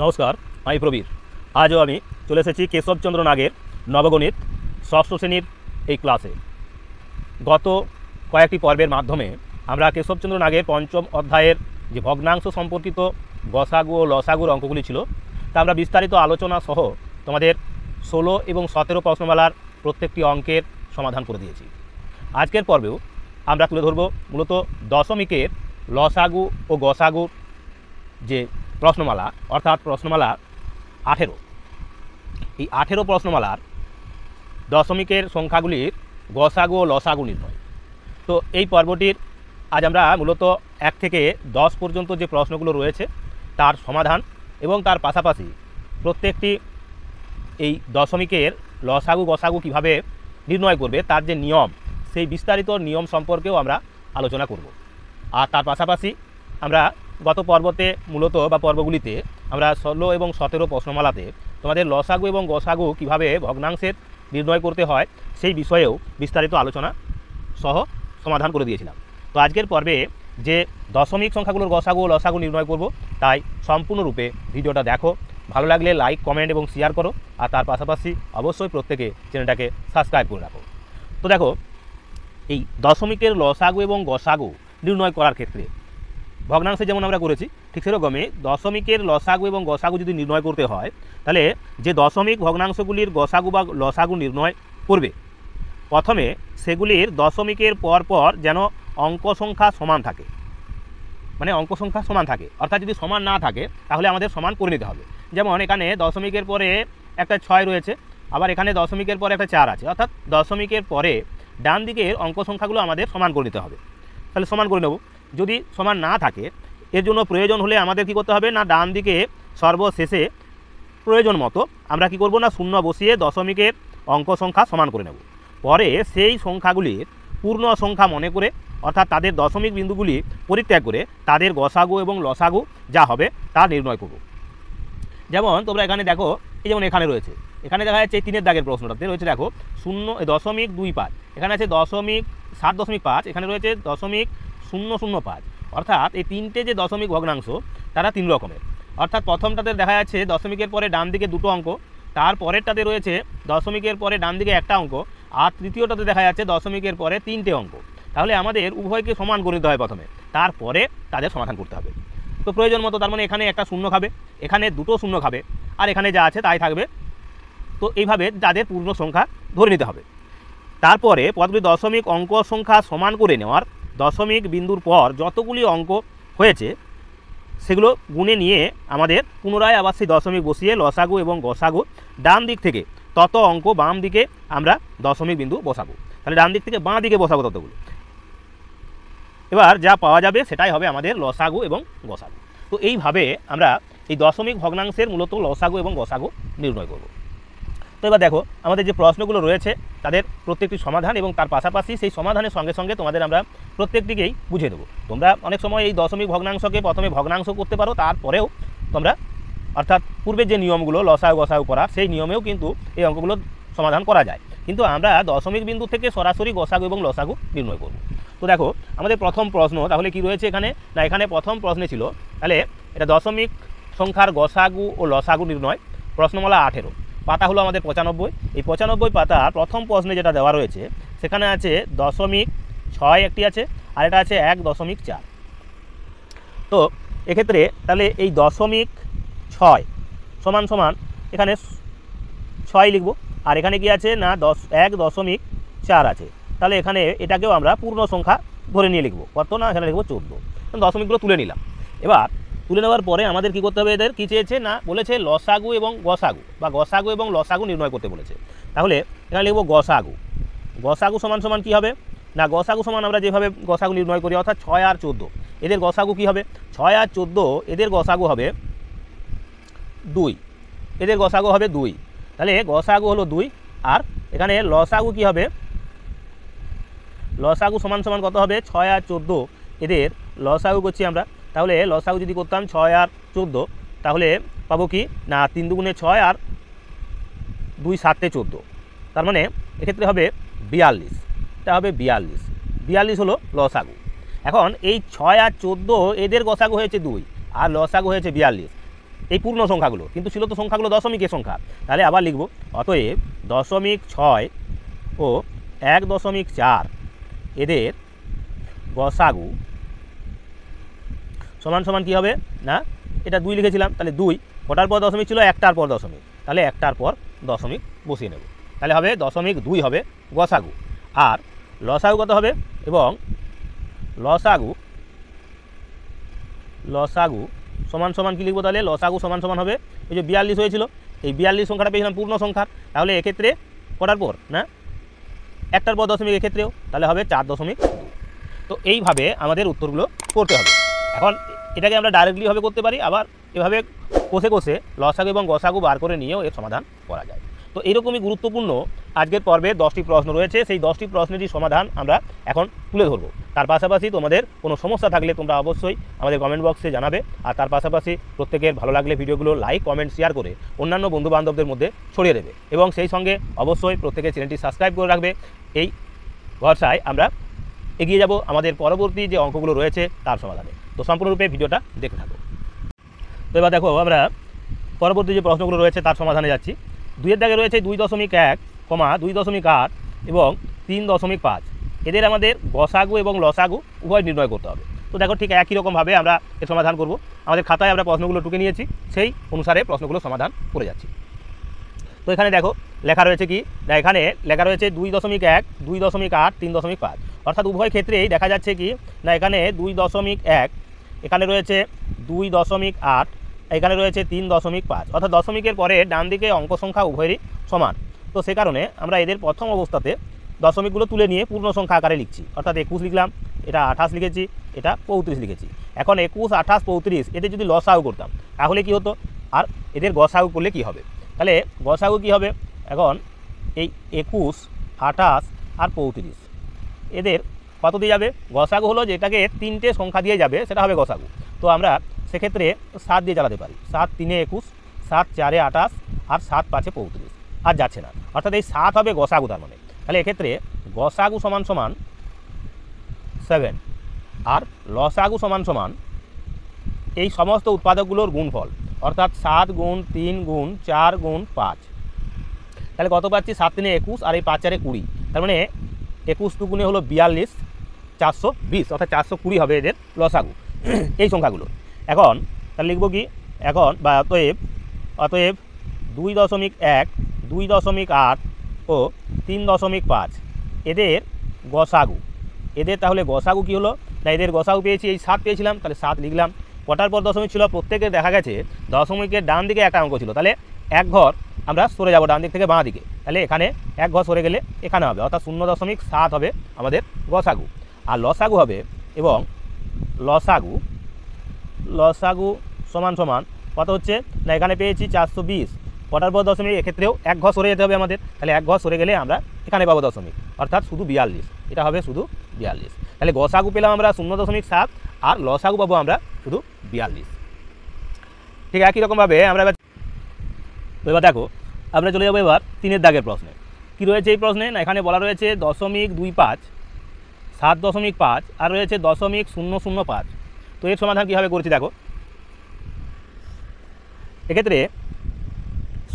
নমস্কার, আমি প্রবীর। আজও আমি চলে এসেছি কেশবচন্দ্র নাগের নবগণিত ষষ্ঠ শ্রেণীর এই ক্লাসে। গত কয়েকটি পর্বের মাধ্যমে আমরা কেশবচন্দ্র নাগের পঞ্চম অধ্যায়ের যে ভগ্নাংশ সম্পর্কিত গসাগু ও লসাগুর অঙ্কগুলি ছিল তা আমরা বিস্তারিত আলোচনা সহ তোমাদের 16 এবং 17 প্রশ্নমালার প্রত্যেকটি অঙ্কের সমাধান করে দিয়েছি। আজকের পর্বেও আমরা তুলে ধরব মূলত দশমিকের লসাগু ও গসাগুর যে প্রশ্নমালা, অর্থাৎ প্রশ্নমালা 18। এই 18 প্রশ্নমালার দশমিকের সংখ্যাগুলির গসাগু ও লসাগু নির্ণয়। তো এই পর্বটির আজ আমরা মূলত 1 থেকে 10 পর্যন্ত যে প্রশ্নগুলো রয়েছে তার সমাধান এবং তার পাশাপাশি প্রত্যেকটি এই দশমিকের লসাগু গসাগু কিভাবে নির্ণয় করবে তার যে নিয়ম, সেই বিস্তারিত নিয়ম সম্পর্কেও আমরা আলোচনা করব। আর তার পাশাপাশি আমরা গত পর্বতে মূলত বা পর্বগুলিতে আমরা 16 এবং 17 প্রশ্নমালাতে তোমাদের লসাগু এবং গসাগু কিভাবে ভগ্নাংশের নির্ণয় করতে হয় সেই বিষয়েও বিস্তারিত আলোচনা সহ সমাধান করে দিয়েছিলাম। তো আজকের পর্বে যে দশমিক সংখ্যাগুলোর গসাগু ও লসাগু নির্ণয় করব, তাই সম্পূর্ণরূপে ভিডিওটা দেখো। ভালো লাগলে লাইক, কমেন্ট এবং শেয়ার করো। আর তার পাশাপাশি অবশ্যই প্রত্যেকে চ্যানেলটাকে সাবস্ক্রাইব করে রাখো। তো দেখো, এই দশমিকের লসাগু এবং গসাগু নির্ণয় করার ক্ষেত্রে ভগ্নাংশে যেমন আমরা করেছি ঠিক সেরকমই দশমিকের লসাগু এবং গসাগু যদি নির্ণয় করতে হয়, তাহলে যে দশমিক ভগ্নাংশগুলির গসাগু বা লসাগু নির্ণয় করবে, প্রথমে সেগুলির দশমিকের পর যেন অঙ্ক সংখ্যা সমান থাকে। মানে অঙ্ক সংখ্যা সমান থাকে, অর্থাৎ যদি সমান না থাকে তাহলে আমাদের সমান করে নিতে হবে। যেমন এখানে দশমিকের পরে একটা 6 রয়েছে, আবার এখানে দশমিকের পরে একটা 4 আছে, অর্থাৎ দশমিকের পরে ডান দিকের অঙ্ক সংখ্যাগুলো আমাদের সমান করে নিতে হবে। তাহলে সমান করে নেব। যদি সমান না থাকে, এর জন্য প্রয়োজন হলে আমাদের কি করতে হবে না, ডান দিকে সর্বশেষে প্রয়োজন মতো আমরা কি করব না, শূন্য বসিয়ে দশমিকের অঙ্ক সংখ্যা সমান করে নেব। পরে সেই সংখ্যাগুলির পূর্ণ সংখ্যা মনে করে, অর্থাৎ তাদের দশমিক বিন্দুগুলি পরিত্যাগ করে তাদের গসাগু এবং লসাগু যা হবে তা নির্ণয় করব। যেমন তোমরা এখানে দেখো, এই যেমন এখানে রয়েছে, এখানে দেখা যাচ্ছে এই 3-এর দাগের প্রশ্নটাতে রয়েছে দেখো 0.25, এখানে আছে 7.5, এখানে রয়েছে 0.005। অর্থাৎ এই তিনটে যে দশমিক ভগ্নাংশ তারা 3 রকমের। অর্থাৎ প্রথমটাতে দেখা যাচ্ছে দশমিকের পরে ডান দিকে 2টো অঙ্ক, তারপরেরটাতে রয়েছে দশমিকের পরে ডান দিকে একটা অঙ্ক, আর তৃতীয়টাতে দেখা যাচ্ছে দশমিকের পরে 3টে অঙ্ক। তাহলে আমাদের উভয়কে সমান করে নিতে হয় প্রথমে, তারপরে তাদের সমাধান করতে হবে। তো প্রয়োজন মতো, তার মানে এখানে একটা শূন্য খাবে, এখানে 2টো শূন্য খাবে, আর এখানে যা আছে তাই থাকবে। তো এইভাবে তাদের পূর্ণ সংখ্যা ধরে নিতে হবে। তারপরে পরবর্তী দশমিক অঙ্ক সংখ্যা সমান করে নেওয়ার দশমিক বিন্দুর পর যতগুলি অঙ্ক হয়েছে সেগুলো গুণে নিয়ে আমাদের পুনরায় আবার সেই দশমিক বসিয়ে লসাগু এবং গসাগু ডান দিক থেকে তত অঙ্ক বাম দিকে আমরা দশমিক বিন্দু বসাবো। তাহলে ডান দিক থেকে বাঁ দিকে বসাবো ততগুলো। এবার যা পাওয়া যাবে সেটাই হবে আমাদের লসাগু এবং গসাগু। তো এইভাবে আমরা এই দশমিক ভগ্নাংশের মূলত লসাগু এবং গসাগু নির্ণয় করব। তো এবার দেখো, আমাদের যে প্রশ্নগুলো রয়েছে তাদের প্রত্যেকটি সমাধান এবং তার পাশাপাশি সেই সমাধানের সঙ্গে সঙ্গে তোমাদের আমরা প্রত্যেকটিকেই বুঝিয়ে দেবো। তোমরা অনেক সময় এই দশমিক ভগ্নাংশকে প্রথমে ভগ্নাংশ করতে পারো, তারপরেও তোমরা অর্থাৎ পূর্বের যে নিয়মগুলো লসাগু গসাগু করা, সেই নিয়মেও কিন্তু এই অঙ্কগুলো সমাধান করা যায়। কিন্তু আমরা দশমিক বিন্দু থেকে সরাসরি গসাগু এবং লসাগু নির্ণয় করব। তো দেখো, আমাদের প্রথম প্রশ্ন তাহলে কি রয়েছে এখানে না, এখানে প্রথম প্রশ্নে ছিল তাহলে এটা দশমিক সংখ্যার গসাগু ও লসাগু নির্ণয়, প্রশ্নমালা 18, পাতা হলো আমাদের 95। এই 95 পাতা প্রথম প্রশ্নে যেটা দেওয়া রয়েছে সেখানে আছে 0.6 একটি আছে, আর এটা আছে 1.4। তো এক্ষেত্রে তাহলে এই 0.6 সমান সমান এখানে 6 লিখব, আর এখানে কি আছে না 1.4 আছে। তাহলে এখানে এটাকেও আমরা পূর্ণ সংখ্যা ধরে নিয়ে লিখব। কত না, এখানে লিখব 14। দশমিকগুলো তুলে নিলাম। এবার তুলে নেওয়ার পরে আমাদের কি করতে হবে, এদের কী চেয়েছে না, বলেছে লসাগু এবং গসাগু বা গসাগু এবং লসাগু নির্ণয় করতে বলেছে। তাহলে এখানে লিখব গসাগু। গসাগু সমান সমান কী হবে না, গসাগু সমান আমরা যেভাবে গসাগু নির্ণয় করি, অর্থাৎ 6 আর 14, এদের গসাগু কী হবে, 6 আর 14 এদের গসাগু হবে 2, এদের গসাগু হবে 2। তাহলে গসাগু হলো 2, আর এখানে লসাগু কী হবে, লসাগু সমান সমান কত হবে, 6 আর 14 এদের লসাগু করছি আমরা। তাহলে লসাগু যদি করতাম 6 আর 14, তাহলে পাবো কি না 3 দুগুণে 6 আর 2 7 14, তার মানে এক্ষেত্রে হবে 42। এটা হবে 42 হলো লসাগু। এখন এই 6 আর 14 এদের গসাগু হয়েছে 2 আর লসাগু হয়েছে 42। এই পূর্ণ সংখ্যাগুলো, কিন্তু ছিল তো সংখ্যাগুলো দশমিকের সংখ্যা। তাহলে আবার লিখব, অতএব 0.6 ও 1.4 এদের গসাগু সমান সমান কী হবে না, এটা 2 লিখেছিলাম, তাহলে 2 কটার পর দশমিক ছিল, একটার পর দশমিক, তাহলে একটার পর দশমিক বসিয়ে নেব। তাহলে হবে 0.2 হবে গসাগু। আর লসাগু কত হবে, এবং লসাগু সমান সমান কী লিখবো, তাহলে লসাগু সমান সমান হবে, এই যে 42 হয়েছিল, এই 42 সংখ্যাটা পেয়েছিলাম পূর্ণ সংখ্যার, তাহলে এক্ষেত্রে কটার পর না, একটার পর দশমিক, এক্ষেত্রেও তাহলে হবে 4.2। তো এইভাবে আমাদের উত্তরগুলো করতে হবে। এখন এটাকে আমরা ডাইরেক্টলিভাবে করতে পারি, আবার এভাবে কষে কষে লসাগু এবং গসাগু বার করে নিয়েও এর সমাধান করা যায়। তো এইরকমই গুরুত্বপূর্ণ আজকের পর্বে 10টি প্রশ্ন রয়েছে, সেই 10টি প্রশ্নেরই সমাধান আমরা এখন তুলে ধরবো। তার পাশাপাশি তোমাদের কোনো সমস্যা থাকলে তোমরা অবশ্যই আমাদের কমেন্ট বক্সে জানাবে। আর তার পাশাপাশি প্রত্যেকের ভালো লাগলে ভিডিওগুলো লাইক, কমেন্ট, শেয়ার করে অন্যান্য বন্ধুবান্ধবদের মধ্যে ছড়িয়ে দেবে, এবং সেই সঙ্গে অবশ্যই প্রত্যেকের চ্যানেলটি সাবস্ক্রাইব করে রাখবে। এই ভরসায় আমরা এগিয়ে যাব আমাদের পরবর্তী যে অঙ্কগুলো রয়েছে তার সমাধানে। তো সম্পূর্ণরূপে ভিডিওটা দেখতে থাকো। তো এবার দেখো, আমরা পরবর্তী যে প্রশ্নগুলো রয়েছে তার সমাধানে যাচ্ছি। 2-এর দাগে রয়েছে 2.1, 2.8 এবং 3.5। এদের আমাদের গসাগু এবং লসাগু উভয় নির্ণয় করতে হবে। তো দেখো, ঠিক একই রকমভাবে আমরা এর সমাধান করব। আমাদের খাতায় আমরা প্রশ্নগুলো টুকে নিয়েছি, সেই অনুসারে প্রশ্নগুলো সমাধান করে যাচ্ছি। তো এখানে দেখো লেখা রয়েছে কি না, এখানে লেখা রয়েছে 2.1, 2.8, 3.5। অর্থাৎ উভয় ক্ষেত্রেই দেখা যাচ্ছে কি না, এখানে 2.1, এখানে রয়েছে 2.8, এখানে রয়েছে 3.5। অর্থাৎ দশমিকের পরে ডান দিকে অঙ্ক সংখ্যা উভয়েরই সমান। তো সে কারণে আমরা এদের প্রথম অবস্থাতে দশমিকগুলো তুলে নিয়ে পূর্ণ সংখ্যা আকারে লিখছি। অর্থাৎ 21 লিখলাম, এটা 28 লিখেছি, এটা 35 লিখেছি। এখন 21, 28, 35 এদের যদি লসাগু করতাম তাহলে কি হতো, আর এদের গসাগু করলে কি হবে? তাহলে গসাগু কি হবে, এখন এই 21, 28 আর 35 এদের কত দিয়ে যাবে? গসাগু হলো যেটাকে 3টে সংখ্যা দিয়ে যাবে, সেটা হবে গসাগু। তো আমরা সেক্ষেত্রে 7 দিয়ে চালাতে পারি। 7 3 21, 7 4 28 আর 7 5 35, আর যাচ্ছে না। অর্থাৎ এই 7 হবে গসাগু। তার মানে তাহলে এক্ষেত্রে গসাগু সমান সমান 7 আর লসাগু সমান সমান এই সমস্ত উৎপাদকগুলোর গুণফল, অর্থাৎ 7 গুণ 3 গুণ 4 গুণ 5। তাহলে কত পাচ্ছি? 7 3 21 আর এই 5 4 20। তার মানে 21 দুগুণে হলো 42, 420, অর্থাৎ 420 হবে এদের লসাগু এই সংখ্যাগুলো। এখন তাহলে লিখব কি, এখন বা অতএব 2.1, 2.8 ও 3.5 এদের গসাগু। এদের তাহলে গসাগু কি হলো না, এদের গসাগু পেয়েছি, এই 7 পেয়েছিলাম, তাহলে 7 লিখলাম। কটার পর দশমিক ছিল? প্রত্যেকের দেখা গেছে দশমিকের ডান দিকে একটা অঙ্ক ছিল, তাহলে এক ঘর আমরা সরে যাব ডান দিক থেকে বাঁ দিকে, তাহলে এখানে এক ঘর সরে গেলে এখানে হবে, অর্থাৎ 0.7 হবে আমাদের গসাগু। আর লসাগু হবে, এবং লসাগু সমান সমান কত হচ্ছে না, এখানে পেয়েছি 420। কটার পর দশমিক? এক্ষেত্রেও এক ঘর সরে যেতে হবে আমাদের, তাহলে এক ঘর সরে গেলে আমরা এখানে পাবো দশমিক, অর্থাৎ শুধু 42। এটা হবে শুধু 42। তাহলে গসাগু পেলাম আমরা 0.7 আর লসাগু পাবো আমরা শুধু 42। ঠিক একই রকমভাবে আমরা এবার দেখো, আমরা চলে যাবো এবার 3-এর দাগের প্রশ্নে। কি রয়েছে এই প্রশ্নে না, এখানে বলা রয়েছে 0.25, 7.5 আর রয়েছে 0.005। তো এর সমাধান কীভাবে করছি দেখো, এক্ষেত্রে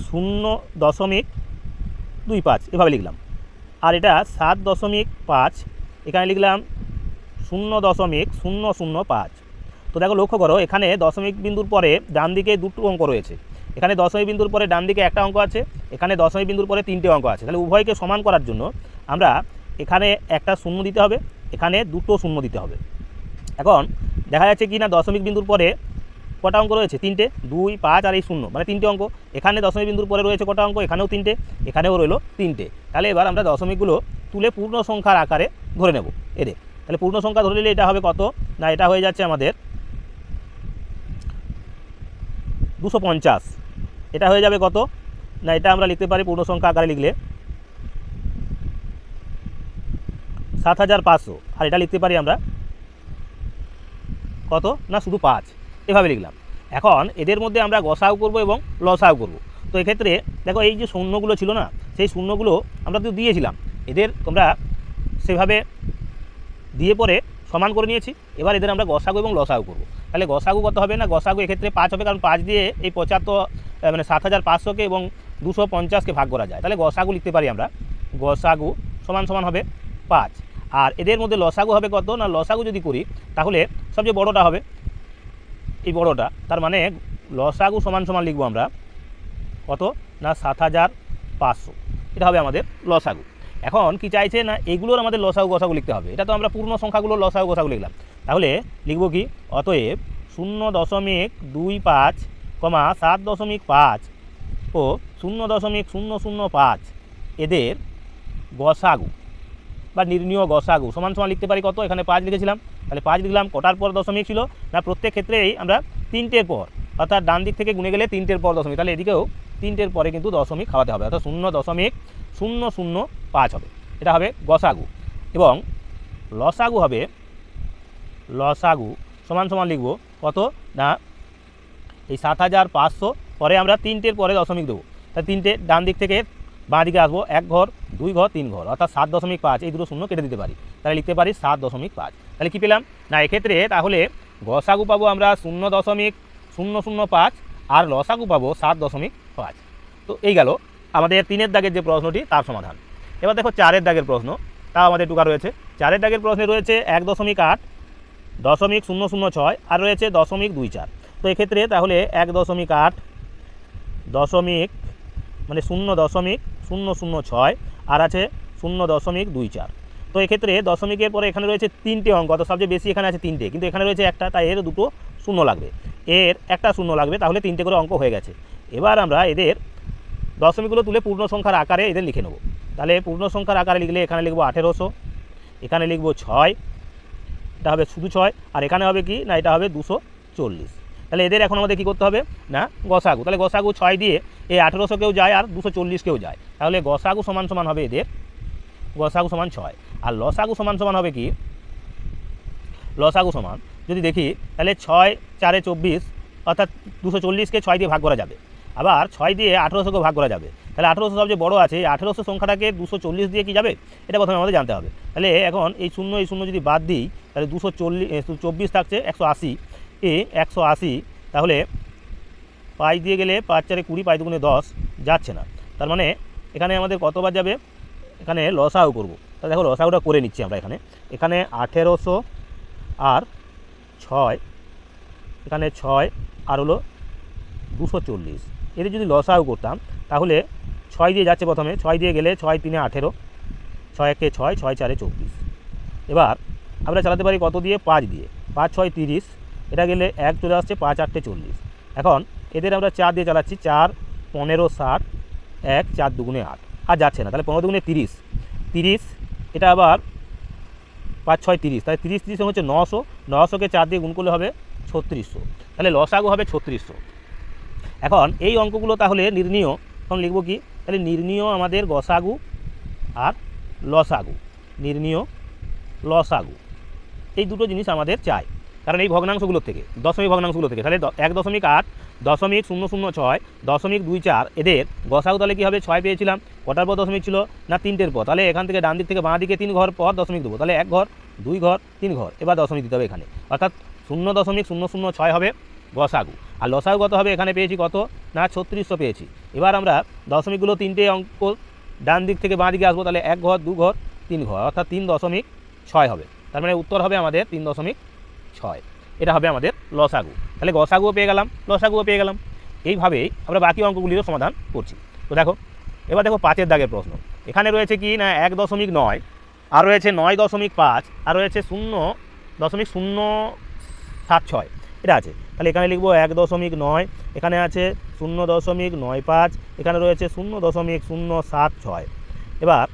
0.25 এভাবে লিখলাম, আর এটা 7.5 এখানে লিখলাম 0.005। তো দেখো লক্ষ্য করো, এখানে দশমিক বিন্দুর পরে ডান দিকে দুটো অঙ্ক রয়েছে, এখানে দশমিক বিন্দুর পরে ডান দিকে একটা অঙ্ক আছে, এখানে দশমিক বিন্দুর পরে 3টে অঙ্ক আছে। তাহলে উভয়কে সমান করার জন্য আমরা এখানে একটা শূন্য দিতে হবে, এখানে দুটো শূন্য দিতে হবে। এখন দেখা যাচ্ছে কি না, দশমিক বিন্দুর পরে কটা অঙ্ক রয়েছে? 3টে, 2 5 আর এই 0, মানে 3টে অঙ্ক। এখানে দশমিক বিন্দুর পরে রয়েছে কটা অঙ্ক? এখানেও 3টে, এখানেও রইলো 3টে। তাহলে এবার আমরা দশমিকগুলো তুলে পূর্ণ সংখ্যার আকারে ধরে নেব এদের। তাহলে পূর্ণ সংখ্যা ধরে নিলে এটা হবে কত না, এটা হয়ে যাচ্ছে আমাদের 250। এটা হয়ে যাবে কত না, এটা আমরা লিখতে পারি পূর্ণ সংখ্যা আকারে লিখলে 7500, আর এটা লিখতে পারি আমরা কত না, শুধু 5। এভাবে লিখলাম। এখন এদের মধ্যে আমরা গসাগু করব এবং লসাগু করব। তো এক্ষেত্রে দেখো, এই যে শূন্যগুলো ছিল না, সেই শূন্যগুলো আমরা তো দিয়েছিলাম, এদের তোমরা সেভাবে দিয়ে পরে সমান করে নিয়েছি। এবার এদের আমরা গসাগু এবং লসাগু করব। তাহলে গসাগু কত হবে না, গসাগু এক্ষেত্রে 5 হবে, কারণ 5 দিয়ে এই 75 মানে 7500কে এবং 250কে ভাগ করা যায়। তাহলে গসাগু লিখতে পারি আমরা, গসাগু সমান সমান হবে 5। আর এদের মধ্যে লসাগু হবে কত না, লসাগু যদি করি তাহলে সবচেয়ে বড়টা হবে এই বড়টা, তার মানে লসাগু সমান সমান লিখবো আমরা কত না 7500, এটা হবে আমাদের লসাগু। এখন কি চাইছে না এগুলোর আমাদের লসাগু গসাগু লিখতে হবে, এটা তো আমরা পূর্ণ সংখ্যাগুলোর লসাগু গসাগু লিখলাম। তাহলে লিখব কি, অতএব 0.25, 7.5 ও 0.005 এদের গসাগু বা নির্ণীয় গসাগু সমান সমান লিখতে পারি কত, এখানে 5 লিখেছিলাম, তাহলে 5 লিখলাম, কটার পর দশমিক ছিল না প্রত্যেক ক্ষেত্রেই আমরা 3টের পর, অর্থাৎ ডান দিক থেকে গুনে গেলে 3টের পর দশমিক, তাহলে এদিকেও 3টের পরে কিন্তু দশমিক খাওয়াতে হবে, অর্থাৎ 0.005 হবে, এটা হবে গসাগু। এবং লসাগু হবে, লসাগু সমান সমান লিখব কত না এই 7500 পরে আমরা 3টের পরে দশমিক দেবো, তাই 3টে ডান দিক থেকে বাঁ দিকে আসবো, 1 ঘর 2 ঘর 3 ঘর, অর্থাৎ 7.5, এই দুটো শূন্য কেটে দিতে পারি, তাহলে লিখতে পারি 7.5। তাহলে কী পেলাম না এক্ষেত্রে তাহলে গসাগু পাবো আমরা 0.005 আর লসাগু পাবো 7.5। তো এই গেল আমাদের 3-এর দাগের যে প্রশ্নটি তার সমাধান। এবার দেখো 4-এর দাগের প্রশ্ন, তা আমাদের টুকা রয়েছে। 4-এর দাগের প্রশ্নে রয়েছে 1.8, 0.006 আর রয়েছে 0.24। তো এক্ষেত্রে তাহলে 1.8 মানে 0.006 আর আছে 0.24। তো এক্ষেত্রে দশমিকের পরে এখানে রয়েছে 3টে অঙ্ক, অত সবচেয়ে বেশি এখানে আছে 3টে, কিন্তু এখানে রয়েছে একটা, তাই এর দুটো শূন্য লাগবে, এর একটা শূন্য লাগবে, তাহলে 3টে করে অঙ্ক হয়ে গেছে। এবার আমরা এদের দশমিকগুলো তুলে পূর্ণ সংখ্যার আকারে এদের লিখে নেব। তাহলে পূর্ণ সংখ্যার আকারে লিখলে এখানে লিখবো 1800, এখানে লিখবো 6, এটা হবে শুধু 6, আর এখানে হবে কি না এটা হবে 240। তাহলে এদের এখন আমাদের কী করতে হবে না গসাগু, তাহলে গসাগু 6 দিয়ে এই 1800কেও যায় আর 240কেও যায়, তাহলে গসাগু সমান সমান হবে এদের গসাগু সমান 6। আর লসাগু সমান সমান হবে কি, লসাগু সমান যদি দেখি তাহলে 6 4 24, অর্থাৎ 240কে 6 দিয়ে ভাগ করা যাবে, আবার 6 দিয়ে 1800কে ভাগ করা যাবে, তাহলে 1800 সবচেয়ে বড় আছে, এই 1800 সংখ্যাটাকে 240 দিয়ে কি যাবে এটা প্রথমে আমাদের জানতে হবে। তাহলে এখন এই শূন্য যদি বাদ দিই তাহলে 224 থাকছে 180, এই 180 তাহলে 5 দিয়ে গেলে 5 4 20, 5 2 10 যাচ্ছে না, তার মানে এখানে আমাদের কতবার যাবে, এখানে লসাগু করবো, তাহলে দেখো লসাগুটা করে নিচ্ছি আমরা। এখানে 1800 আর 6, এখানে 6 আর হলো 240, এদের যদি লসাগু করতাম তাহলে 6 দিয়ে যাচ্ছে প্রথমে, 6 দিয়ে গেলে 6 3 18, 6 1 6, 6 4 24। এবার আমরা চালাতে পারি কত দিয়ে, 5 দিয়ে, 5 6 30, এটা গেলে 1 চলে আসছে, 5 8 40। এখন এদের আমরা 4 দিয়ে চালাচ্ছি, 4 15 60, 1 4 2 8, আর যাচ্ছে না, তাহলে 15 2 30, 30 এটা আবার 5 6 30, তাহলে 30 30 হচ্ছে 900, 900কে 4 দিয়ে গুণ করলে হবে 3600, তাহলে লসাগু হবে 3600। এখন এই অঙ্কগুলো তাহলে নির্ণীয়, এখন লিখব কি, তাহলে নির্ণীয় আমাদের গসাগু আর লসাগু, নির্ণীয় লসাগু এই দুটো জিনিস আমাদের চাই, কারণ এই ভগ্নাংশগুলোর থেকে দশমিক ভগ্নাংশগুলো থেকে, তাহলে 1.8, 0.006, 0.24 এদের গসাগু তাহলে কী হবে, 6 পেয়েছিলাম, কটার পর দশমিক ছিল না 3টের পর, তাহলে এখান থেকে ডান দিক থেকে বাঁ দিকে 3 ঘর পর দশমিক দেবো, তাহলে 1 ঘর 2 ঘর 3 ঘর, এবার দশমিক দিতে হবে এখানে, অর্থাৎ 0.006 হবে গসাগু। আর লসাগু কত হবে, এখানে পেয়েছি কত না 3600 পেয়েছি। এবার আমরা দশমিকগুলো 3টে অঙ্ক ডান দিক থেকে বাঁ দিকে আসবো, তাহলে 1 ঘর 2 ঘর 3 ঘর, অর্থাৎ 3.6 হবে, তার মানে উত্তর হবে আমাদের 3.6, এটা হবে আমাদের লসাগু। তাহলে গসাগুও পেয়ে গেলাম, লসাগুও পেয়ে গেলাম। এইভাবেই আমরা বাকি অঙ্কগুলিরও সমাধান করছি। তো দেখো এবার দেখো 5-এর দাগের প্রশ্ন, এখানে রয়েছে কি না 1.9 আর রয়েছে 9.5 আর রয়েছে 0.076, এটা আছে, তাহলে এখানে লিখবো 1.9, এখানে আছে 0.95, এখানে রয়েছে 0.076। এবার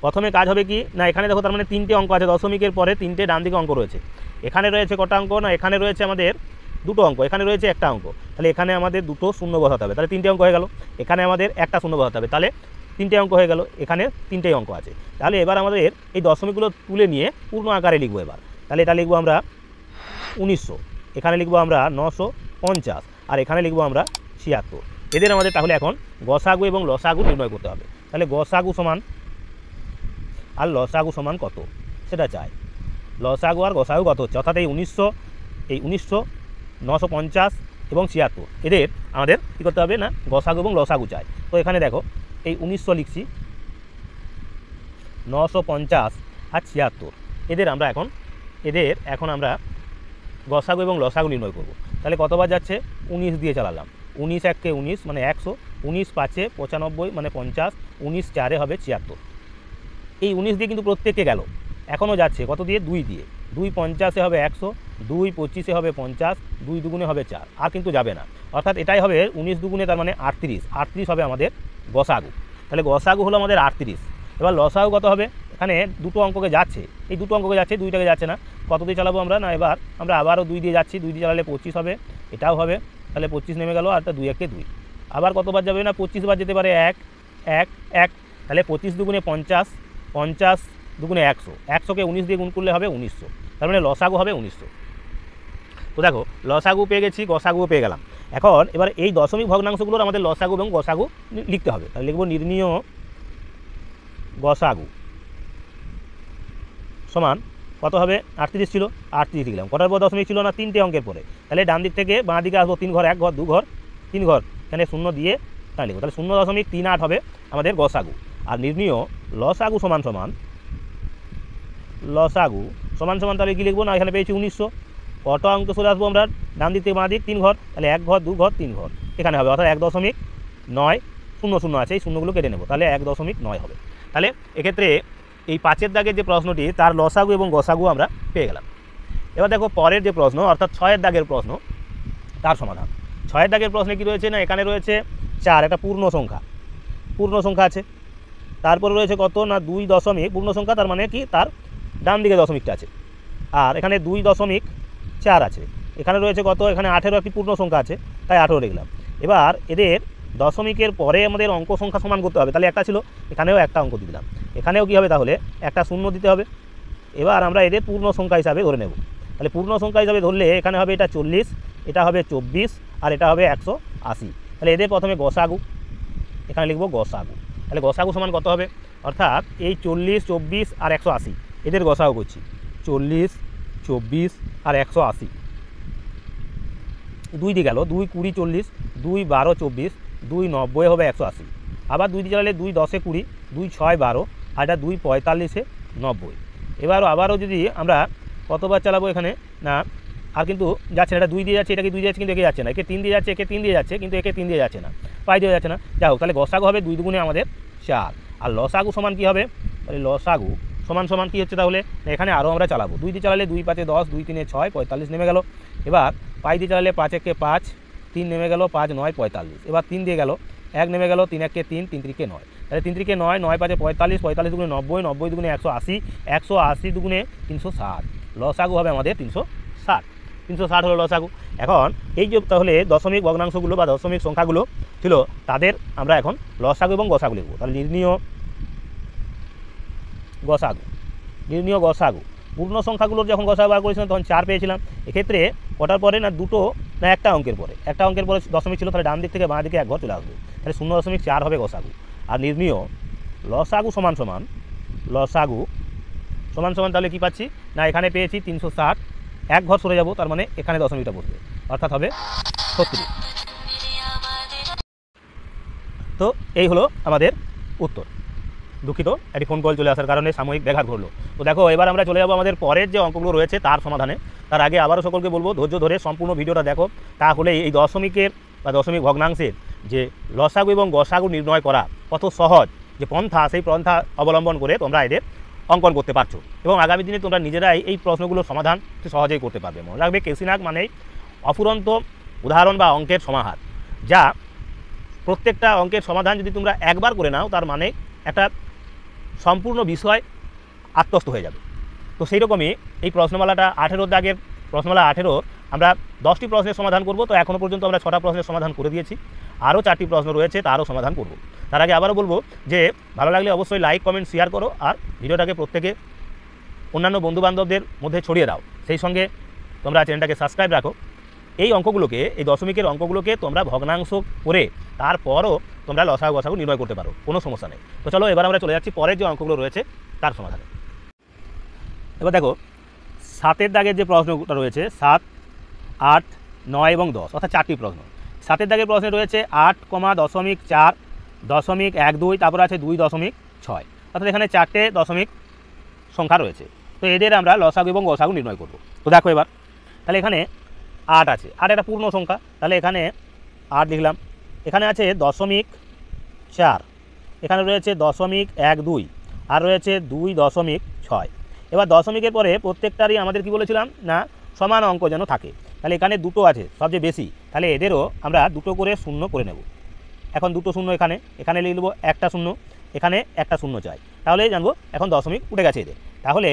প্রথমে কাজ হবে কি না, এখানে দেখো তার মানে 3টে অঙ্ক আছে, দশমিকের পরে 3টে ডান দিকে অঙ্ক রয়েছে, এখানে রয়েছে কটা অঙ্ক না, এখানে রয়েছে আমাদের 2টো অঙ্ক, এখানে রয়েছে একটা অঙ্ক, তাহলে এখানে আমাদের 2টো শূন্য বসাতে হবে, তাহলে 3টে অঙ্ক হয়ে গেল, এখানে আমাদের একটা শূন্য বসাতে হবে, তাহলে 3টে অঙ্ক হয়ে গেল, এখানে 3টেই অঙ্ক আছে। তাহলে এবার আমাদের এই দশমিকগুলো তুলে নিয়ে পূর্ণ আকারে লিখবো এবার, তাহলে এটা লিখবো আমরা 1900, এখানে লিখবো আমরা 950 আর এখানে লিখবো আমরা 76। এদের আমাদের তাহলে এখন গসাগু এবং লসাগু নির্ণয় করতে হবে, তাহলে গসাগু সমান আর লসাগু সমান কত সেটা চাই, লসাগু আর গসাগু কত হচ্ছে, অর্থাৎ এই 1900 এই 1900, 950 এবং 76 এদের আমাদের কী করতে হবে না গসাগু এবং লসাগু চাই। তো এখানে দেখো এই 1900 লিখছি, 950 আর 76 এদের এখন আমরা গসাগু এবং লসাগু নির্ণয় করব। তাহলে কতবার যাচ্ছে 19 দিয়ে চালালাম, 19 একে 19 মানে 100, 19 5 95 মানে 50, 19 4 হবে 76। এই 19 দিয়ে কিন্তু প্রত্যেককে গেল, এখনও যাচ্ছে কত দিয়ে 2 দিয়ে, 2 50 হবে 100, 2 25 হবে 50, 2 দুগুণে হবে 4, আর কিন্তু যাবে না। অর্থাৎ এটাই হবে 19 দুগুণে তার মানে 38 হবে আমাদের গসাগু। তাহলে গসাগু হলো আমাদের 38। এবার লসাগু কত হবে, এখানে দুটো অঙ্ককে যাচ্ছে, এই দুটো অঙ্ককে যাচ্ছে, দুইটাকে যাচ্ছে না, কত দিয়ে চালাবো আমরা না এবার আমরা আবারও 2 দিয়ে যাচ্ছি, 2 দিয়ে চালালে 25 হবে, এটাও হবে, তাহলে 25 নেমে গেল, আর 2 একে 2, আবার কতবার যাবে না 25 বার যেতে পারে 1 1 1, তাহলে 25 দুগুণে 50, 50 দুগুণে 100, 100কে 19 দিয়ে গুণ করলে হবে 1900, তার মানে লসাগু হবে 1900। তো দেখো লসাগু পেয়ে গেছি, গসাগুও পেয়ে গেলাম। এখন এবার এই দশমিক ভগ্নাংশগুলোর আমাদের লসাগু এবং গসাগু লিখতে হবে। তাহলে লিখব নির্ণীয় গসাগু সমান কত হবে, 38 ছিল, 38 লিখলাম, কটার পর দশমিক ছিল না 3টে অঙ্কের পরে, তাহলে ডান দিক থেকে বাঁ দিকে আসবো 3 ঘর, 1 ঘর 2 ঘর 3 ঘর, এখানে 0 দিয়ে তাই লিখবো, তাহলে 0.38 হবে আমাদের গসাগু। আর নির্ণীয় লসাগু সমান তাহলে কী লিখবো না এখানে পেয়েছি 1900, কত অঙ্ক চলে আসবো আমরা ডান দিক থেকে বাঁ দিক 3 ঘর, তাহলে 1 ঘর 2 ঘর 3 ঘর এখানে হবে, অর্থাৎ 1.9 আছে, এই শূন্যগুলো কেটে নেব, তাহলে 1.9 হবে। তাহলে এক্ষেত্রে এই 5-এর দাগের যে প্রশ্নটি তার লসাগু এবং গসাগু আমরা পেয়ে গেলাম। এবার দেখো পরের যে প্রশ্ন অর্থাৎ 6-এর দাগের প্রশ্ন, তার সমাধান। 6-এর দাগের প্রশ্নে কী রয়েছে না এখানে রয়েছে 4, একটা পূর্ণ সংখ্যা আছে, তারপরে রয়েছে কত না 2 দশমিক পূর্ণ সংখ্যা, তার মানে কি তার ডান দিকে দশমিকটা আছে, আর এখানে 2.4 আছে, এখানে রয়েছে কত এখানে 18 একটি পূর্ণ সংখ্যা আছে, তাই 18 লিখলাম। এবার এদের দশমিকের পরে আমাদের অঙ্ক সংখ্যা সমান করতে হবে, তাহলে একটা ছিল এখানেও একটা অঙ্ক দিয়ে দিলাম, এখানেও কী হবে তাহলে একটা শূন্য দিতে হবে। এবার আমরা এদের পূর্ণ সংখ্যা হিসাবে ধরে নেব, তাহলে পূর্ণ সংখ্যা হিসাবে ধরলে এখানে হবে এটা 40, এটা হবে 24 আর এটা হবে 180। তাহলে এদের প্রথমে গসাগু, এখানে লিখব গসাগু, তাহলে গসাগু সমান কত হবে, অর্থাৎ এই 40 24 আর 180 এদের গসাগু করছি, 40 24 আর 180, 2 দিয়ে গেল, 2 20 40, 2 12 24, 2 90 হবে 180, আবার 2 দিয়ে চালালে 2 10 20, 2 6 12 আর এটা 2 45 90। আবারও যদি আমরা কতবার চালাবো এখানে না আর কিন্তু যাচ্ছে না, এটা 2 দিয়ে যাচ্ছে, এটাকে 2 দিয়ে যাচ্ছে কিন্তু একে যাচ্ছে না, একে 3 দিয়ে যাচ্ছে, একে 3 দিয়ে যাচ্ছে কিন্তু একে 3 দিয়ে যাচ্ছে না, পাই দিয়ে যাচ্ছে না, যাই হোক তাহলে গসাগু হবে 2 দুগুণে আমাদের 4, আর লসাগু সমান কী হবে, তাহলে লসাগু সমান কী হচ্ছে তাহলে এখানে আরও আমরা চালাবো, 2 দিয়ে চালালে 2 5 10, 2 3 6 45 নেমে গেল। এবার পাই দিয়ে চালালে 5 1 5, 3 নেমে গেল, 5 9 45, এবার 3 দিয়ে গেল, 1 নেমে গেল, 3 1 3, 3 3 9, তাহলে 3 3 9, 9 5 45, 45 দুগুণে 90, 90 দুগুণে 180, 180 দুগুণে 360, লসাগু হবে আমাদের 360 হলো লসাগু। এখন এই যে তাহলে দশমিক ভগ্নাংশগুলো বা দশমিক সংখ্যাগুলো ছিল তাদের আমরা এখন লসাগু এবং গসাগু লিখব। তাহলে নির্ণীয় গসাগু পূর্ণ সংখ্যাগুলোর যখন গসাগু বার করেছিলাম তখন 4 পেয়েছিলাম, এক্ষেত্রে কটার পরে না দুটো না একটা অঙ্কের পরে দশমিক ছিল, তাহলে ডান দিক থেকে বাঁ দিকে 1 ঘর চলে আসবে, তাহলে 0.4 হবে গসাগু। আর নির্ণীয় লসাগু সমান তাহলে কী পাচ্ছি না এখানে পেয়েছি 360, 1 ঘর সরে যাব, তার মানে এখানে দশমিকটা বসবে, অর্থাৎ হবে 36। তো এই হলো আমাদের উত্তর। দুঃখিত একটি ফোন কল চলে আসার কারণে সাময়িক ব্যাঘাত ঘটলো। তো দেখো এবার আমরা চলে যাবো আমাদের পরের যে অঙ্কগুলো রয়েছে তার সমাধানে। তার আগে আবারও সকলকে বলবো ধৈর্য ধরে সম্পূর্ণ ভিডিওটা দেখো, তাহলে এই দশমিকের বা দশমিক ভগ্নাংশের যে লসাগু এবং গসাগু নির্ণয় করা কত সহজ যে পন্থা, সেই পন্থা অবলম্বন করে তোমরা এদের অঙ্কন করতে পারছো এবং আগামী দিনে তোমরা নিজেরাই এই প্রশ্নগুলোর সমাধান সহজেই করতে পারবে। মনে রাখবে কেসিনাক মানেই অফুরন্ত উদাহরণ বা অঙ্কের সমাহার, যা প্রত্যেকটা অঙ্কের সমাধান যদি তোমরা একবার করে নাও তার মানে একটা সম্পূর্ণ বিষয় আত্মস্থ হয়ে যাবে। তো সেই রকমই এই প্রশ্নমালাটা 18 দাগের প্রশ্নমালা 18 আমরা 10টি প্রশ্নের সমাধান করব। তো এখনও পর্যন্ত আমরা 6টা প্রশ্নের সমাধান করে দিয়েছি, আরও 4টি প্রশ্ন রয়েছে তারও সমাধান করব। তার আগে আবারও বলবো যে ভালো লাগলে অবশ্যই লাইক কমেন্ট শেয়ার করো আর ভিডিওটাকে প্রত্যেকে অন্যান্য বন্ধুবান্ধবদের মধ্যে ছড়িয়ে দাও। সেই সঙ্গে তোমরা চ্যানেলটাকে সাবস্ক্রাইব রাখো। এই অঙ্কগুলোকে, এই দশমিকের অঙ্কগুলোকে তোমরা ভগ্নাংশ করে তারপরও তোমরা লসাগু গসাগু নির্ণয় করতে পারো, কোনো সমস্যা নেই। তো চলো এবার আমরা চলে যাচ্ছি পরের যে অঙ্কগুলো রয়েছে তার সমাধানে। এবার দেখো 7-এর দাগের যে প্রশ্নটা রয়েছে 7 8, 9 এবং 10, অর্থাৎ 4টি প্রশ্ন। 7 দাগের প্রশ্নে রয়েছে 8,4, 0.12, তারপর আছে 2.6, অর্থাৎ এখানে 4টে দশমিক সংখ্যা রয়েছে। তো এদের আমরা লসাগু এবং গসাগু নির্ণয় করব। তো দেখো এবার, তাহলে এখানে 8 আছে, 8 একটা পূর্ণ সংখ্যা, তাহলে এখানে 8 লিখলাম। এখানে আছে 0.4, এখানে রয়েছে 0.12, আর রয়েছে 2.6। এবার দশমিকের পরে প্রত্যেকটারই আমাদের কি বলেছিলাম না সমান অঙ্ক যেন থাকে। তাহলে এখানে দুটো আছে সবচেয়ে বেশি, তাহলে এদেরও আমরা দুটো করে শূন্য করে নেব। এখন দুটো শূন্য এখানে, এখানে লিখব একটা শূন্য, এখানে একটা শূন্য চাই, তাহলে জানবো এখন দশমিক উঠে গেছে এদের। তাহলে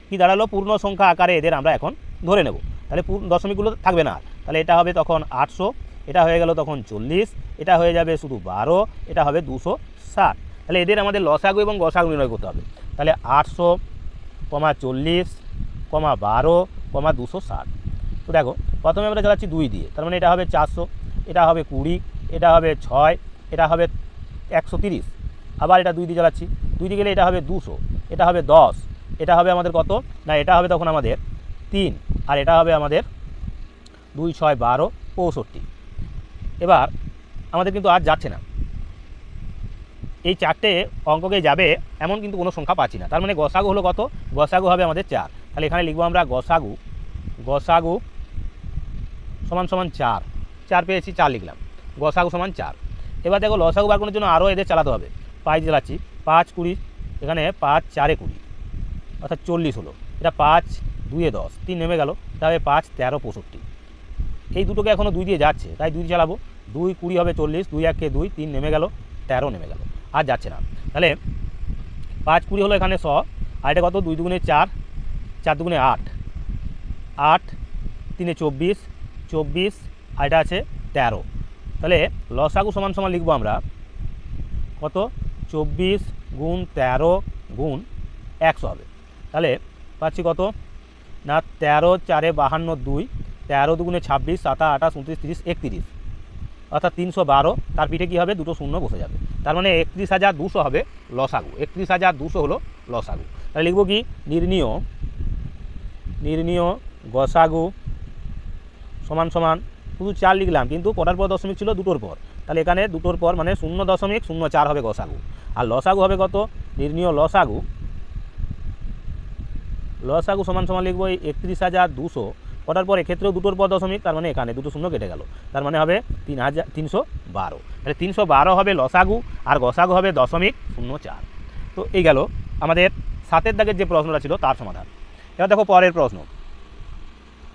কি দাঁড়ালো, পূর্ণ সংখ্যা আকারে এদের আমরা এখন ধরে নেব। তাহলে দশমিকগুলো থাকবে না, তাহলে এটা হবে তখন 800, এটা হয়ে গেল তখন 40, এটা হয়ে যাবে শুধু 12, এটা হবে 260। তাহলে এদের আমাদের লসাগু এবং গসাগু নির্ণয় করতে হবে। তাহলে 800, 40, 12, 260। তো দেখো প্রথমে আমরা চালাচ্ছি 2 দিয়ে, তার মানে এটা হবে 400, এটা হবে 20, এটা হবে 6, এটা হবে 130। আবার এটা 2 দিয়ে চালাচ্ছি, 2 দিয়ে গেলে এটা হবে 200, এটা হবে 10, এটা হবে আমাদের কত না, এটা হবে তখন আমাদের 3, আর এটা হবে আমাদের 2, 6, 12, 65। এবার আমাদের কিন্তু আর যাচ্ছে না, এই 4টে অঙ্ককে যাবে এমন কিন্তু কোনো সংখ্যা পাচ্ছি না। তার মানে গসাগু হলো কত, গসাগু হবে আমাদের 4। তাহলে এখানে লিখবো আমরা গসাগু সমান সমান 4, 4 পেয়েছি, 4 লিখলাম, গসাগু সমান 4। এবার দেখো লসাগু বার করার জন্য আরও এদের চালাতে হবে। 5 চালাচ্ছি, 5, 20, এখানে 5, 4, 20, অর্থাৎ 40 হলো। এটা 5, 2, 10, 3 নেমে গেল, তাহলে 5, 13, 65। এই দুটোকে এখনও 2 দিয়ে যাচ্ছে, তাই 2 দিয়ে চালাবো। 2, 20 হবে 40, 2, 1, 2, 3 নেমে গেল, 13 নেমে গেল, আর যাচ্ছে না। তাহলে 5, 20 হলো এখানে 100, আর এটা কত, 2 দুগুণে 4, 4 দুগুণে 8, 8, 3 24, 24, আর এটা আছে 13। তাহলে লসাগু সমান সমান লিখবো আমরা কত, 24 গুণ 13 গুণ 100 হবে। তাহলে পাচ্ছি কত না, 13, 4, 52, 2, 13 দুগুণে 26, 7, 28, 29, 30, 31, অর্থাৎ 312। তার পিঠে কী হবে, দুটো শূন্য বসে যাবে। তার মানে 31,200 হবে লসাগু, 31,200 হলো লসাগু। তাহলে লিখব কি, নির্ণীয় গসাগু সমান সমান, শুধু 4 লিখলাম কিন্তু কটার পর দশমিক ছিল, দুটোর পর, তাহলে এখানে দুটোর পর মানে 0.04 হবে গসাগু। আর লসাগু হবে কত, নির্ণীয় লসাগু সমান সমান লিখবো এই 31,200, কটার পর এক্ষেত্রেও দুটোর পর দশমিক, তার মানে এখানে দুটো শূন্য কেটে গেল, তার মানে হবে 3,312। তাহলে 312 হবে লসাগু, আর গসাগু হবে 0.04। তো এই গেল আমাদের 7 দাগের যে প্রশ্নটা ছিল তার সমাধান। এবার দেখো পরের প্রশ্ন,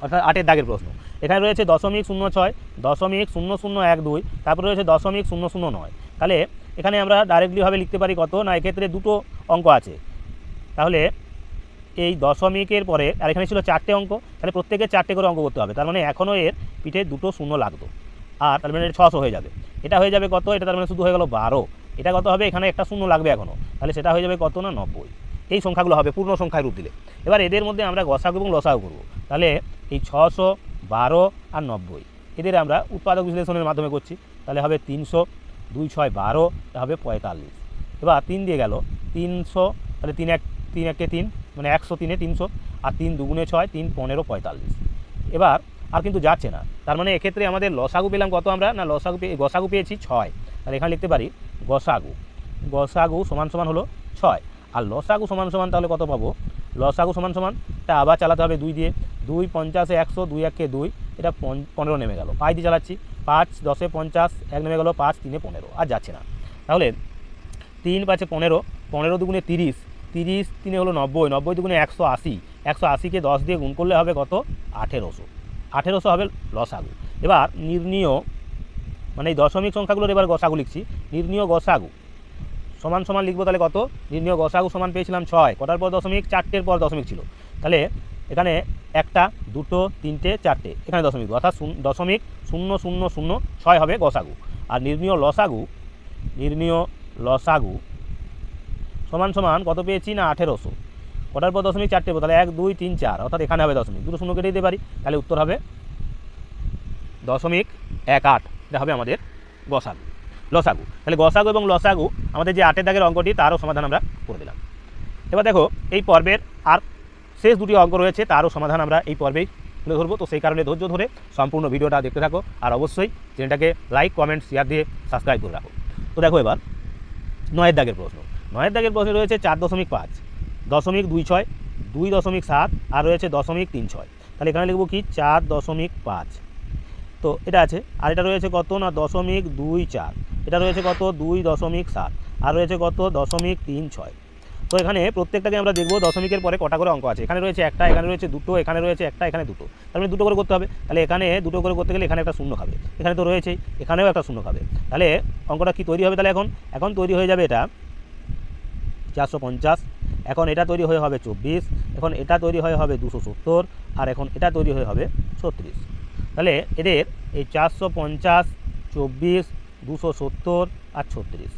অর্থাৎ 8 দাগের প্রশ্ন। এখানে রয়েছে 0.06, 0.0012, তারপরে রয়েছে 0.009। তাহলে এখানে আমরা ডাইরেক্টলিভাবে লিখতে পারি কত না, এক্ষেত্রে দুটো অঙ্ক আছে, তাহলে এই দশমিকের পরে, আর এখানে ছিল 4টে অঙ্ক, তাহলে প্রত্যেকে 4টে করে অঙ্ক করতে হবে। তার মানে এখনও এর পিঠে দুটো শূন্য লাগতো, আর তার মানে 600 হয়ে যাবে। এটা হয়ে যাবে কত, এটা তার মানে শুধু হয়ে গেল 12। এটা কত হবে, এখানে একটা শূন্য লাগবে এখনও, তাহলে সেটা হয়ে যাবে কত না 90। এই সংখ্যাগুলো হবে পূর্ণ সংখ্যায় রূপ দিলে। এবার এদের মধ্যে আমরা গসাগু এবং লসাগু করব। তাহলে এই 600, 12 আর 90 এদের আমরা উৎপাদক বিশ্লেষণের মাধ্যমে করছি। তাহলে হবে 300, 2, 6, 12, এটা হবে 45। এবার 3 দিয়ে গেল 300, তাহলে 3, 1, 3 মানে 103, 300, আর 3 দুগুণে 6, 3, 15, 45। এবার আর কিন্তু যাচ্ছে না, তার মানে এক্ষেত্রে আমাদের লসাগু পেলাম কত আমরা না, গসাগু পেয়েছি 6। তাহলে এখানে লিখতে পারি গসাগু সমান সমান হলো 6, আর লসাগু সমান সমান তাহলে কত পাবো, লসাগু সমান সমান এটা আবার চালাতে হবে 2 দিয়ে, 2, 50, 100, 2, 1, 2, এটা 15 নেমে গেল। 5 দিয়ে চালাচ্ছি, 5, 10, 50, 1 নেমে গেল, 5, 3, 15, আর যাচ্ছে না। তাহলে 3, 5, 15, 15 দুগুণে 30, 30, 3 হলো 90, 90 দুগুণে 180, 180কে 10 দিয়ে গুণ করলে হবে কত, 1800 হবে লসাগু। এবার নির্ণীয় মানে এই দশমিক সংখ্যাগুলোর এবার গসাগু লিখছি, নির্ণীয় গসাগু সমান সমান লিখবো তাহলে কত, নির্ণীয় গসাগু সমান পেয়েছিলাম 6, কটার পর দশমিক, 4টের পর দশমিক ছিল, তাহলে এখানে 1টা 2টো 3টে 4টে, এখানে দশমিক, অর্থাৎ 0.0006 হবে গসাগু। আর নির্ণীয় লসাগু সমান সমান কত পেয়েছি না 1800, কটার পর দশমিক, 4টের পর, তাহলে 1, 2, 3, 4, অর্থাৎ এখানে হবে দশমিক, দুটো শূন্য কেটে দিতে পারি, তাহলে উত্তর হবে 0.18। এটা হবে আমাদের লসাগু। তাহলে গসাগু এবং লসাগু আমাদের যে 8 দাগের অঙ্কটি তারও সমাধান আমরা করে দিলাম। এবার দেখো এই পর্বের আর শেষ দুটি অঙ্ক রয়েছে, তারও সমাধান আমরা এই পর্বেই তুলে ধরবো। তো সেই কারণে ধৈর্য ধরে সম্পূর্ণ ভিডিওটা দেখতে থাকো, আর অবশ্যই চ্যানেলটাকে লাইক, কমেন্ট, শেয়ার দিয়ে সাবস্ক্রাইব করে রাখো। তো দেখো এবার 9 দাগের প্রশ্ন। 9 দাগের প্রশ্নে রয়েছে 4.5, 0.26, 2.7 আর রয়েছে 0.36। তাহলে এখানে লিখবো কি 4.5। তো এটা আছে, আর এটা রয়েছে কত না 0.24, এটা রয়েছে কত 2.7 আর রয়েছে কত 0.36। তো এখানে প্রত্যেকটাকে আমরা দেখবো দশমিকের পরে কটা করে অঙ্ক আছে। এখানে রয়েছে একটা, এখানে রয়েছে দুটো, এখানে রয়েছে একটা, এখানে দুটো, তার মানে দুটো করে করতে হবে। তাহলে এখানে দুটো করে করতে গেলে এখানে একটা শূন্য খাবে, এখানে তো রয়েছেই, এখানেও একটা শূন্য খাবে। তাহলে অঙ্কটা কি তৈরি হবে? তাহলে এখন তৈরি হয়ে যাবে এটা 450, এখন এটা তৈরি হয়ে হবে 24, এখন এটা তৈরি হয়ে হবে 270, আর এখন এটা তৈরি হয়ে হবে 36। তাহলে এদের এই 450, 24, 270 আর 36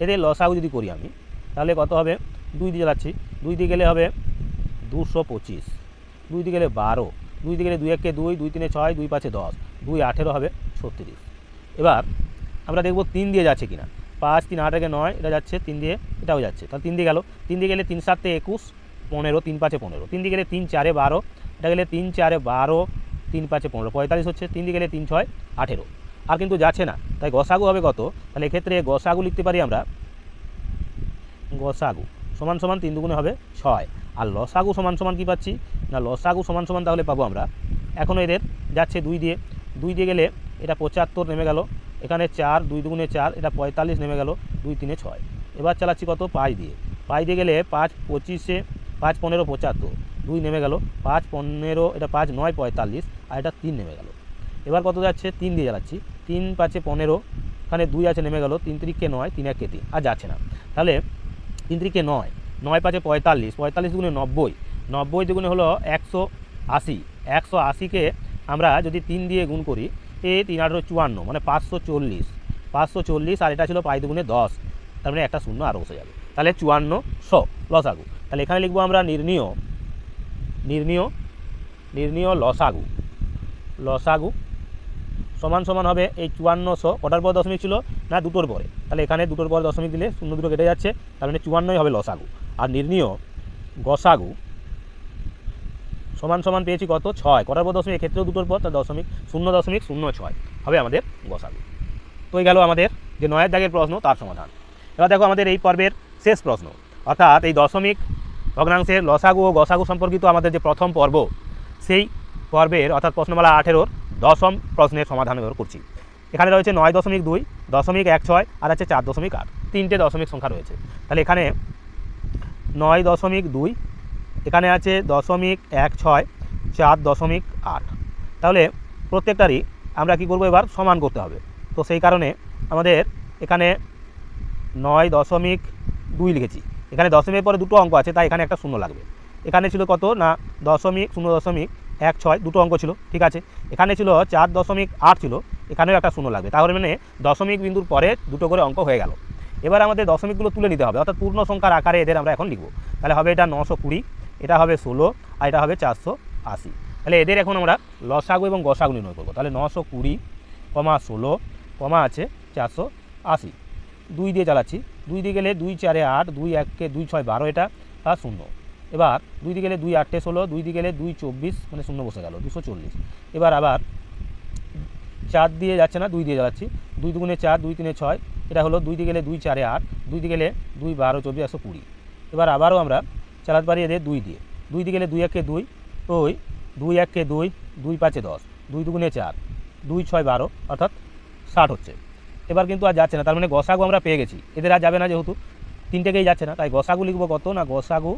এদের লসাগু যদি করি আমি, তাহলে কত হবে? 2 দিয়ে যাচ্ছি, 2 দিয়ে গেলে হবে 225, 2 দিয়ে গেলে 12, 2 দিয়ে গেলে 2 1 2, 2 3 6, 2 5 10, 2 18 হবে 36। এবার আমরা দেখব 3 দিয়ে যাচ্ছে কিনা। 5 3 8 9, এটা যাচ্ছে 3 দিয়ে, এটাও যাচ্ছে, তাহলে 3 দিয়ে গেল। 3 দিয়ে গেলে 3 7 21, 15, 3 5 15, 3 দিয়ে গেলে 3 4 12, এটা গেলে 3 4 12, 3 5 15, 45 হচ্ছে। 3 দিয়ে গেলে 3 6 18, আর কিন্তু যাচ্ছে না, তাই গসাগু হবে কত? তাহলে এক্ষেত্রে গসাগু লিখতে পারি আমরা, গসাগু সমান সমান 3 দুগুণে হবে 6, আর লসাগু সমান সমান কী পাচ্ছি না, লসাগু সমান সমান তাহলে পাবো আমরা, এখনও এদের যাচ্ছে 2 দিয়ে, 2 দিয়ে গেলে এটা 75 নেমে গেল, এখানে 4, 2 দুগুণে 4, এটা 45 নেমে গেল, 2 3 6। এবার চালাচ্ছি কত? 5 দিয়ে, 5 দিয়ে গেলে 5 25, 5 15 75, 2 নেমে গেল, 5 15, এটা 5 9 45, আর এটা 3 নেমে গেল। এবার কত যাচ্ছে? 3 দিয়ে চালাচ্ছি, 3 5 15, এখানে 2 আছে নেমে গেল, 3 3 9, 3 1 3, আর যাচ্ছে না। তাহলে 3 3 9, 9 5 45, 45 দুগুণে 90, 90 দুগুণে হলো 180, 180কে আমরা যদি 3 দিয়ে গুণ করি, 3 8 54, মানে 540, 540, আর এটা ছিল 5 দুগুণে 10, তার মানে একটা শূন্য আরও বসে যাবে। তাহলে 5400 লসাগু। তাহলে এখানে লিখবো আমরা নির্ণীয় লসাগু সমান সমান হবে এই 5400, কটার পর দশমিক ছিল না, দুটোর পরে, তাহলে এখানে দুটোর পর দশমিক দিলে শূন্য দুটো কেটে যাচ্ছে, তার মানে 54ই হবে লসাগু। আর নির্ণীয় গসাগু সমান সমান পেয়েছি কত? 6, কটার পর দশমিক, এক্ষেত্রেও দুটোর পর, তার 0.06 হবে আমাদের গসাগু। তো এই গেল আমাদের যে 9 দাগের প্রশ্ন, তার সমাধান। এবার দেখো আমাদের এই পর্বের শেষ প্রশ্ন, অর্থাৎ এই দশমিক ভগ্নাংশের লসাগু ও গসাগু সম্পর্কিত আমাদের যে প্রথম পর্ব, সেই পর্বের অর্থাৎ প্রশ্নমালা 18-র 10ম প্রশ্নের সমাধান করছি। এখানে রয়েছে 9.2, 0.16 আর আছে 4.8, 3টে দশমিক সংখ্যা রয়েছে। তাহলে এখানে 9.2, এখানে আছে 0.16, 4.8। তাহলে প্রত্যেকটারই আমরা কি করব? এবার সমান করতে হবে। তো সেই কারণে আমাদের এখানে 9.2 লিখেছি, এখানে দশমিকের পরে দুটো অঙ্ক আছে, তাই এখানে একটা শূন্য লাগবে। এখানে ছিল কত না 0.16 দুটো অঙ্ক ছিল, ঠিক আছে। এখানে ছিল 4.8 ছিল, এখানেও একটা শূন্য লাগবে, তাহলে মানে দশমিক বিন্দুর পরে দুটো করে অঙ্ক হয়ে গেল। এবার আমাদের দশমিকগুলো তুলে নিতে হবে, অর্থাৎ পূর্ণ সংখ্যার আকারে এদের আমরা এখন লিখব। তাহলে হবে এটা 920, এটা হবে 16, আর এটা হবে 480। তাহলে এদের এখন আমরা লসাগু এবং গসাগু নির্ণয় করবো। তাহলে 920, 16, আছে 480, 2 দিয়ে চালাচ্ছি, 2 দিয়ে গেলে 2 4 8, 2 1 2 6 12, এটা তার শূন্য। এবার 2 দিয়ে গেলে 2 8 16, 2 দিয়ে গেলে 2 24, মানে শূন্য বসে গেল, 240। এবার আবার 4 দিয়ে যাচ্ছে না, 2 দিয়ে যাচ্ছি, 2 দুগুণে 4, 2 3 6, এটা হলো 2 দিয়ে গেলে 2 4 8, 2 দিয়ে গেলে 2 12 24, 120। এবার আবারও আমরা চালাতে পারি এদের 2 দিয়ে, 2 দিয়ে গেলে 2 1 2, ওই 2 1 2, 2 5 10, 2 দুগুণে 4, 2 6 12, অর্থাৎ 60 হচ্ছে। এবার কিন্তু আর যাচ্ছে না, তার মানে গসাগু আমরা পেয়ে গেছি, এদের আর যাবে না, যেহেতু তিনটেকেই যাচ্ছে না, তাই গসাগু লিখবো কত না, গসাগু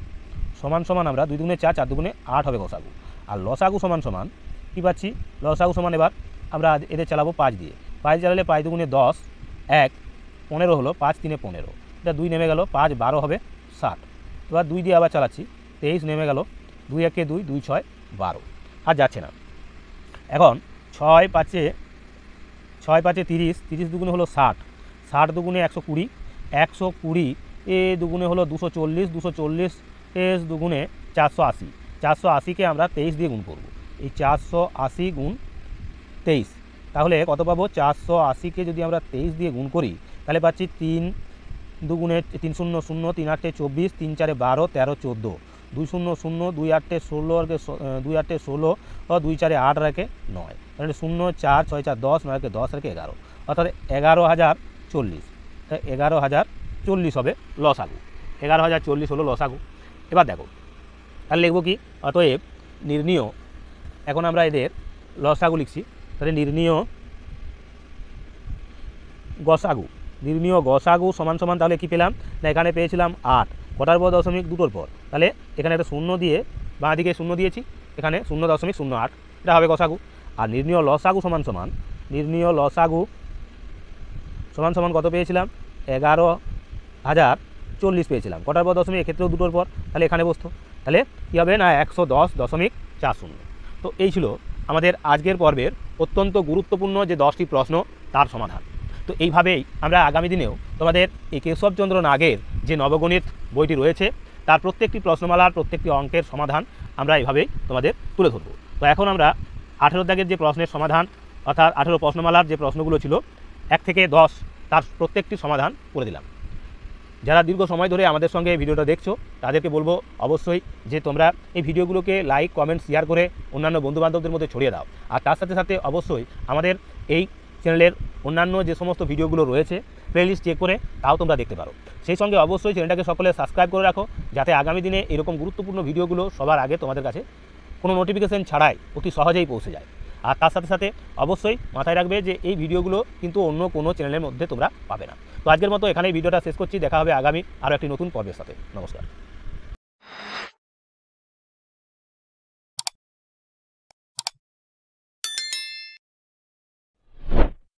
সমান সমান আমরা 2 দুগুণে 4, 4 দুগুণে 8 হবে গসাগু। আর লসাগু সমান সমান কী পাচ্ছি? লসাগু সমান এবার আমরা এদের চালাবো 5 দিয়ে, 5 চালালে 5 দুগুণে 10, 1 15 হলো, 5 3 15, এটা 2 নেমে গেল, 5 12 হবে 60। এবার 2 দিয়ে আবার চালাচ্ছি, 23 নেমে গেল, 2 1 2, 2 6 12, আর যাচ্ছে না। এখন 6 5 30, 30 দুগুণে হলো 60, 60 দুগুণে 120, 120 এ দুগুণে হলো 240, 240 এস দুগুণে 480, 480কে আমরা 23 দিয়ে গুণ করব। এই 480 গুণ 23, তাহলে কত পাবো? 480কে যদি আমরা 23 দিয়ে গুণ করি, তাহলে পাচ্ছি 3 দুগুণে 3 0 0, 3 8 24, 3 4 12, 13 14, 2 0 0 2 8 16 আর 2 8 16 ও 2 4 8 আর 9 মানে 0 4 6 4 10 9 10 আর 11 অর্থাৎ 11,040 11,040 হবে লসাগু 11,040 হলো লসাগু। এবার দেখো তাহলে লিখব কি অতএব নির্ণীয় এখন আমরা এদের লসাগু লিখছি তাহলে নির্ণীয় গসাগু সমান সমান তাহলে কি পেলাম না এখানে পেয়েছিলাম 8 কটার পর দশমিক দুটোর পর তাহলে এখানে একটা 0 দিয়ে বাঁ দিকে 0 দিয়েছি এখানে 0.08 এটা হবে গসাগু। আর নির্ণীয় লসাগু সমান সমান কত পেয়েছিলাম 11,040 পেয়েছিলাম কটার পর দশমিক এক্ষেত্রেও দুটোর পর তাহলে এখানে বসতো তাহলে কী হবে না 110.40। তো এই ছিল আমাদের আজকের পর্বের অত্যন্ত গুরুত্বপূর্ণ যে 10টি প্রশ্ন তার সমাধান। তো এইভাবেই আমরা আগামী দিনেও তোমাদের এই কেশবচন্দ্র নাগের যে নবগণিত বইটি রয়েছে তার প্রত্যেকটি প্রশ্নমালার প্রত্যেকটি অঙ্কের সমাধান আমরা এইভাবেই তোমাদের তুলে ধরব। তো এখন আমরা 18 দাগের যে প্রশ্নের সমাধান অর্থাৎ 18 প্রশ্নমালার যে প্রশ্নগুলো ছিল 1 থেকে 10 তার প্রত্যেকটি সমাধান করে দিলাম। যারা দীর্ঘ সময় ধরে আমাদের সঙ্গে এই ভিডিওটা দেখছো তাদেরকে বলবো অবশ্যই যে তোমরা এই ভিডিওগুলোকে লাইক কমেন্ট শেয়ার করে অন্যান্য বন্ধুবান্ধবদের মধ্যে ছড়িয়ে দাও। আর তার সাথে সাথে অবশ্যই আমাদের এই চ্যানেলের অন্যান্য যে সমস্ত ভিডিওগুলো রয়েছে প্লেলিস্ট চেক করে তাও তোমরা দেখতে পারো। সেই সঙ্গে অবশ্যই চ্যানেলটাকে সকলে সাবস্ক্রাইব করে রাখো যাতে আগামী দিনে এরকম গুরুত্বপূর্ণ ভিডিওগুলো সবার আগে তোমাদের কাছে কোনো নোটিফিকেশন ছাড়াই অতি সহজেই পৌঁছে যায়। আর তার সাথে সাথে অবশ্যই মাথায় রাখবে যে এই ভিডিওগুলো কিন্তু অন্য কোনো চ্যানেলের মধ্যে তোমরা পাবে না। তো আজকের মতো এখানেই ভিডিওটা শেষ করছি, দেখা হবে আগামী আরও একটি নতুন পর্বের সাথে। নমস্কার।